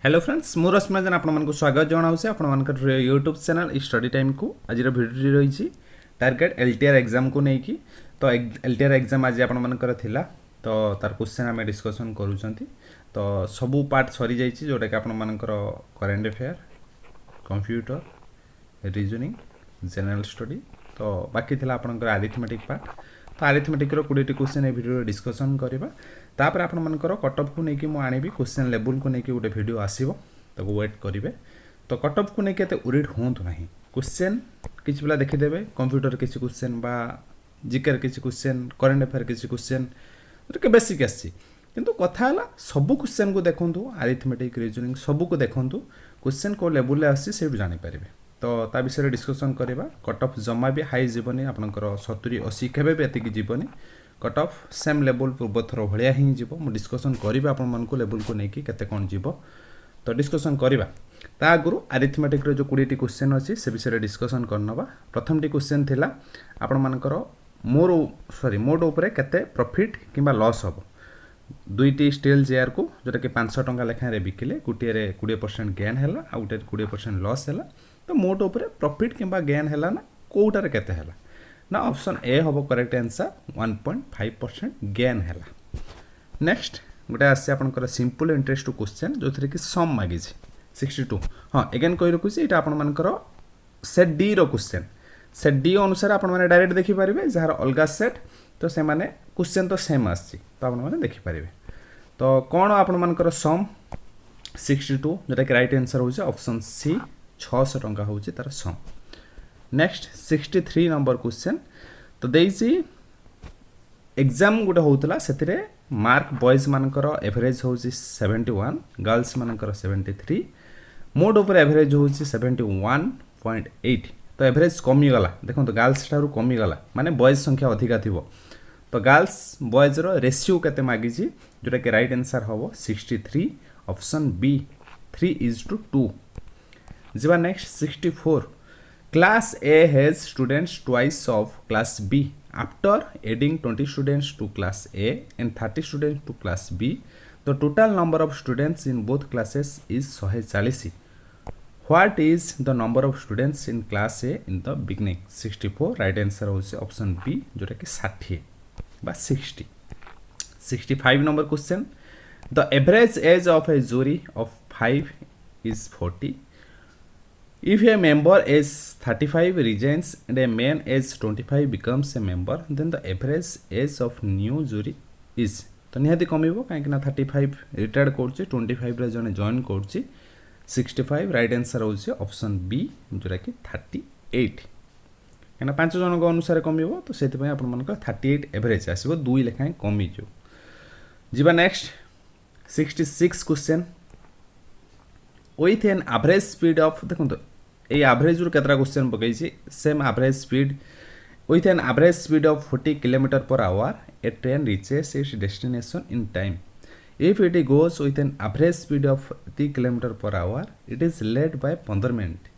Hello friends मु रश्मिरंजन आपको स्वागत जनाऊँ आप यूट्यूब चैनल स्टडी टाइम को आज भिडियो रही टार्गेट LTR एग्जाम को लेकिन तो LTR एग्जाम आज आपर थिला तो तार क्वेश्चन आम डिस्कसन करूँ तो सबू पार्ट सरी जाइए जोटा कि आपर current affair computer reasoning general study तो बाकी थिला आपनकर अरिथमेटिक पार्ट तो अरिथमेटिक 20 क्वेश्चन ए वीडियो डिस्कसन करबा तापर आपण मनकर कट ऑफ को नेकी मु आनिबी क्वेश्चन लेवल को नेकी गोटे वीडियो आसीबो ताको वेट करिवे तो कट ऑफ को नेकी एते उरिड होंतु नाही क्वेश्चन किछ पिला देखि देबे कंप्यूटर किछ क्वेश्चन बा जीके किछ क्वेश्चन करेंट अफेयर किछ क्वेश्चन के बेसिक आसी किंतु कथा हला सब क्वेश्चन को देखंतु अरिथमेटिक रीजनिंग सब को देखंतु क्वेश्चन को लेवल आसी से जानि परिबे तो ता विषय डिस्कसन करबा कट ऑफ जमा भी हाई जीवनी आपनकर 70 80 केबे भी एतिकी जीवनी कट ऑफ सेम लेवल पूर्वथर भाया ही जीव मु डिस्कसन करबा आपन मन को लेवल को नेकी केते कोन जीव तो डिस्कसन करबा ता आगुरु अरिथमेटिक रो जो 20 क्वेश्चन अछि से विषय डिस्कसन करनबा प्रथम टी क्वेश्चन थिला आपन मनकर मोड ऊपर केते प्रॉफिट किबा लॉस हो दुईटी स्टील चेयर को जोटा कि 500 टंका लेखा रे बिकिले गुटिए रे 20% गेन हैला आ गुटे 20% लॉस हैला तो मोड ऊपर प्रॉफिट किबा गेन हैला ना कोउटा रे केते हैला ना ऑप्शन ए होबो करेक्ट आंसर 1.5% गेन हैला नेक्स्ट गोटे आसे आपनकर सिंपल इंटरेस्ट टू क्वेश्चन जो थरे कि सम मागी छी 62 हां अगेन कहि रखु छी एटा आपन मानकर सेट डी रो क्वेश्चन सेट डी अनुसार आपन माने डायरेक्ट देखि परिबे जहार अलगा सेट तो से माने क्वेश्चन तो सेम आसी तो आपन माने देखि परिबे तो कोन आपन मानकर सम 62 जोटा कि राइट आंसर होचे ऑप्शन सी 600 टंका होचे तार सम नेक्स्ट 63 नंबर क्वेश्चन तो देइसी एग्जाम गुटे होतला सेतिरे मार्क बॉयज मानकर एवरेज होची 71 गर्ल्स मानकर 73 मोड ऊपर एवरेज होची 71.8 तो एवरेज कमी गला देखो तो गर्ल्स थारु कमी गला माने बॉयज संख्या अधिका थिबो तो गर्ल्स बॉयज रो रेशियो केते मागी छी जोटा कि राइट आंसर होबो 63 ऑप्शन बी 3:2 जिबा next 64 Class A has students twice of Class B. After adding 20 students to Class A and 30 students to Class B, the total number of students in both classes is 140. What is the number of students in Class A in the beginning? 64. Right answer was option B, जोटा कि 60 बा 60. 65 number question. The average age of a jury of 5 is 40. If a member is 35 resigns and a man is 25 becomes a member, then the average age of new jury is तो निहाती कमिबो काहे कि ना 35 retired करछि 25 रे जने join करछि 65 right answer होछि ऑप्शन बी जोरा कि 38 एना पांच जन को अनुसार कमिबो तो सेति पय आपन मन को 38 एवरेज आसीबो दुई लेखाय कमी जो जिबा next 66 question with an average speed of देखो तो ए एवरेज रो केतरा क्वेश्चन पकई छी same average speed with an average speed of 40 km per hour a train reaches its destination in time if it goes with an average speed of 30 km per hour it is led by 15 minutes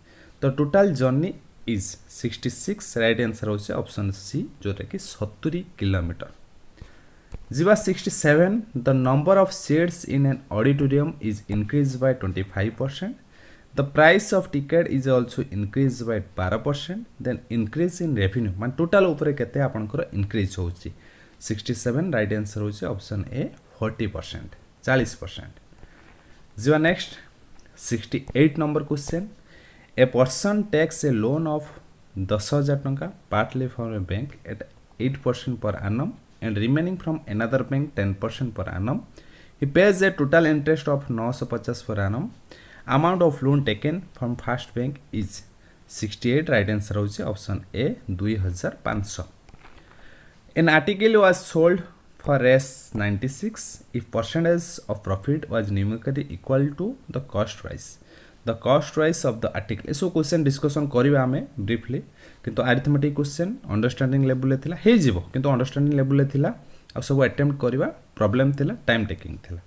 the total journey is 66 right answer होছে option C जोटा कि 70 km जिबा 67 the number of seats in an auditorium is increased by 25%. The price of ticket is also increased by 12%. Then increase in revenue मान total ऊपर केते आपनकर increase होची 67 right answer होची option A 40% 40%. जिबा next 68 number question. A person takes a loan of 10,000 टंका partly from a bank at 8% per annum and remaining from another bank 10% per annum. He pays a total interest of 950 per annum. Amount of loan taken from first bank is 68 right answer होछि option A 2500. An article was sold for S96 if percentage of profit was numerically equal to the cost price. The cost price of the article so question discussion करिबा हमें briefly किंतु arithmetic question understanding level थिला हे जीवो किंतु understanding level थिला आ सब attempt करबा problem थिला टाइम टेकिंग थिला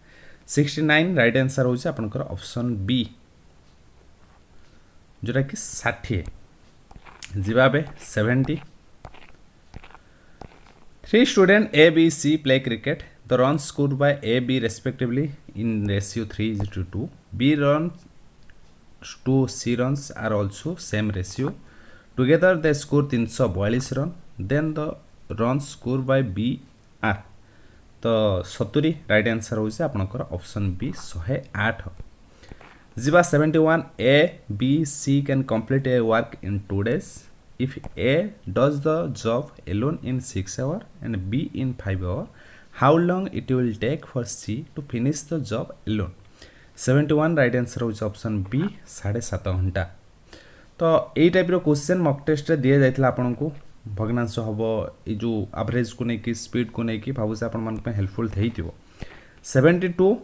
69 राइट आंसर होछि आपनकर ऑप्शन बी जोटा कि 60 जिबाबे 70 3 students A, B, C play cricket. the runs scored by A, B respectively in ratio 3:2. B runs to C runs are also same ratio. Together they score 342 run. Then the runs scored by B are तो 70 right answer होइसे आपनकर option B 108 जिबा 71 A, B, C can complete a work in 2 days if A does the job alone in 6 hours and B in 5 hours how long it will take for C to finish the job alone 71 right answer होइसे option B 7.5 घंटा तो एई type रो question mock test रे दिया जाइतला आपनकू भग्नांश हम ये जो average को लेकिन स्पीड को लेकिन भावुँ से आपण हेल्पफुल थो 72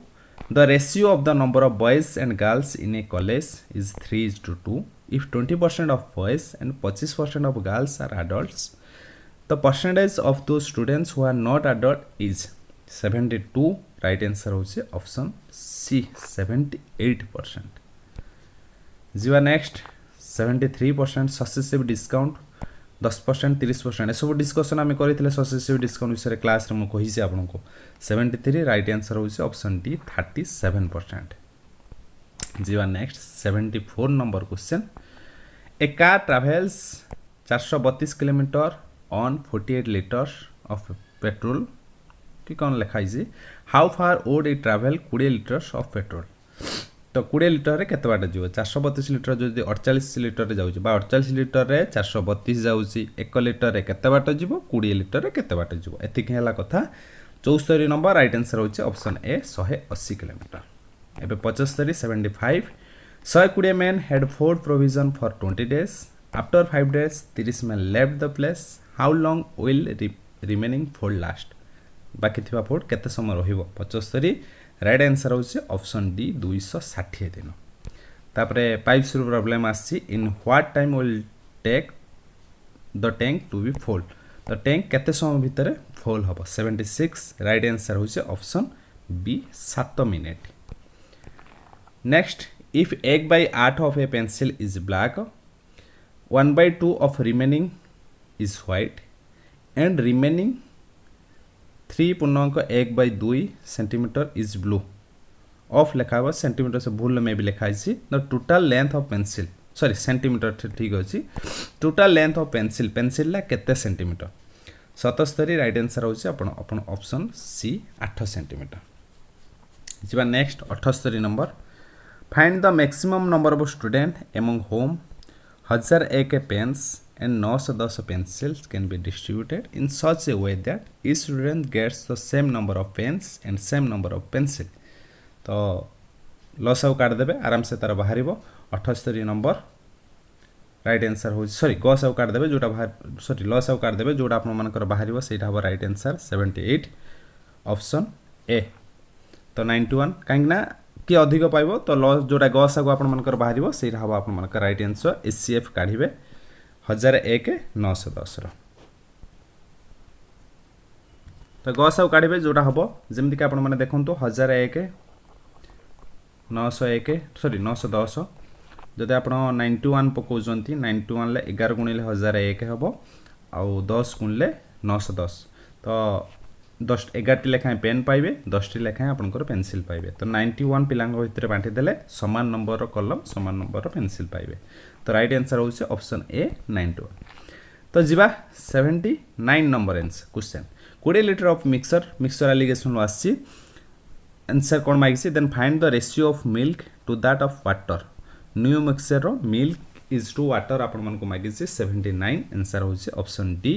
the ratio of the number of boys and girls in a college is 3:2 if 20% of boys and 25% of girls are adults the percentage of the students who are not adult is 72 right answer होचे option C 78% जीवा next 73% successive discount 10% 30% ये सब discussion आम करते successive discount विषय class रे मुझे आपको 73 राइट आंसर होइसे ऑप्शन डी 37% जीवा next 74 number question A car travels 432 kilometre on 48 litres of petrol कि कौन लिखाई how far would it travel 20 litres of petrol तो 20 लिटर रे केते बाट जीव 432 लिटर जो 48 लिटर रे जाउची बा 48 लिटर रे 432 जाउची 1 लिटर रे केते बाट जीव 20 लिटर रे केते बाट जीव एतिक हैला कथा 74 नंबर राइट आंसर होची ऑप्शन ए 180 किलोमीटर एबे 75 75 120 men had food provision for 20 days after 5 days 30 men left the place how long will remaining food last बाकी थिबा फूड केते समय रहिबो 75 राइट आंसर होचे ऑप्शन डी 260 दिन तापरे पाइप्स रो प्रॉब्लम आसी in what time will take the tank to be full the tank केते समय भितर फुल हबो 76 राइट आंसर होचे option B 7 minute next if 1/8 of a pencil is black 1/2 of remaining is white and remaining 3.1/2 centimetre is blue of लिखा हुआ centimetre से भूल में भी लिखा है the total length of pencil sorry centimeter ठीक अच्छी total length of pencil pencil ला केते सेंटीमीटर 77 राइट आंसर होची अपन ऑप्शन सी 8 सेंटीमीटर जीवा next 78 number find the maximum number of student among whom 1001 pens and 910 pencils can be distributed in such a way that each student gets the same number of pens and same number of pencil तो loss आउ काट देबे आराम से तार बाहरिबो 78 number right answer हो sorry Gauss आउ काट देबे जोटा बाहर सॉरी लॉस आउ काट देबे जोटा आपन मानकर बाहरिबो सेटा हबो राइट आंसर 78 ऑप्शन ए तो 91 कांगना कि अधिक पाइबो तो लॉस जोटा गॉस आउ आपन मानकर बाहरिबो सेटा हबो आपन मानकर राइट आंसर एचसीएफ काढिबे 1001 910 तो गस आउ काढ़े जोटा हम जमीक कि आपने देखो 1001 901 सॉरी 910 जदि आप 91 पकाउछंती 91 ले 11 गुणिले 1001 हम आउ 10 गुणिले 910 तो 10 11 लेखाएं पेन पाइबे 10 लेखाएं आपनकर पेंसिल पाइबे तो 91 पिलांग भितर बांटी देले समान नंबर कलम समान नंबर पेंसिल पाइबे तो राइट आंसर होचे ऑप्शन ए 91 तो जीवा 79 number answer question 20 liter of mixture alligation आसी आंसर कोन माइसी then find the ratio of milk to that of water new mixture रो मिल्क इज टू वाटर आपन मन को मागिसी 79 आंसर होचे option D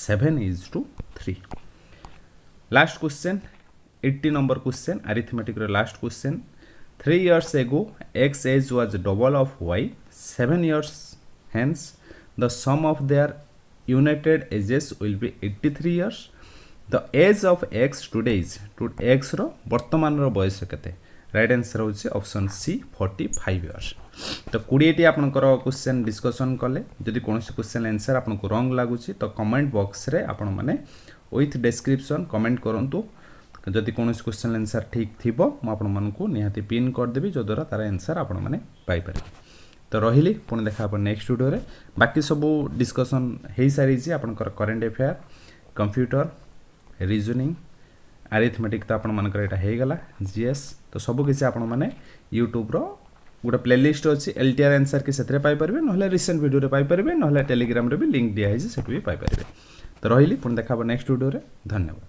7:3 last question 80 number question arithmetic रो last question 3 years ago x age was double of y 7 years hence the sum of their united ages will be 83 years the age of x today is to x रो वर्तमान रो बयस केते right answer होची option C 45 years तो 20 T आपनकर question discussion कले जदि कोनोसी question answer आपनको wrong लागुची तो कमेंट बॉक्स रे आपण माने विथ डिस्क्रिप्शन कमेंट करंतु जदि कोनोसी क्वेश्चन आंसर ठीक थिबो म आपण मानको निहाती पिन कर देबी जो द्वारा तार आंसर आपण माने पाई पारे तो रहिली पुणी देखा अपन नेक्स्ट वीडियो रे बाकी सब डिस्कशन हेई सारी छी आपनकर current affair computer reasoning arithmetic तो आपण मानकर एटा हे गला जीएस तो सब किसी आपण माने यूट्यूब रो गोटे प्लेलिस्ट अच्छी LTR आंसर की से पाई परिबे नहले रिसेंट वीडियो रे पाई परिबे नहले टेलीग्राम रे भी लिंक दिया है से भी पाई परिबे तो रहिली पुन देखा नेक्स्ट वीडियो रे धन्यवाद।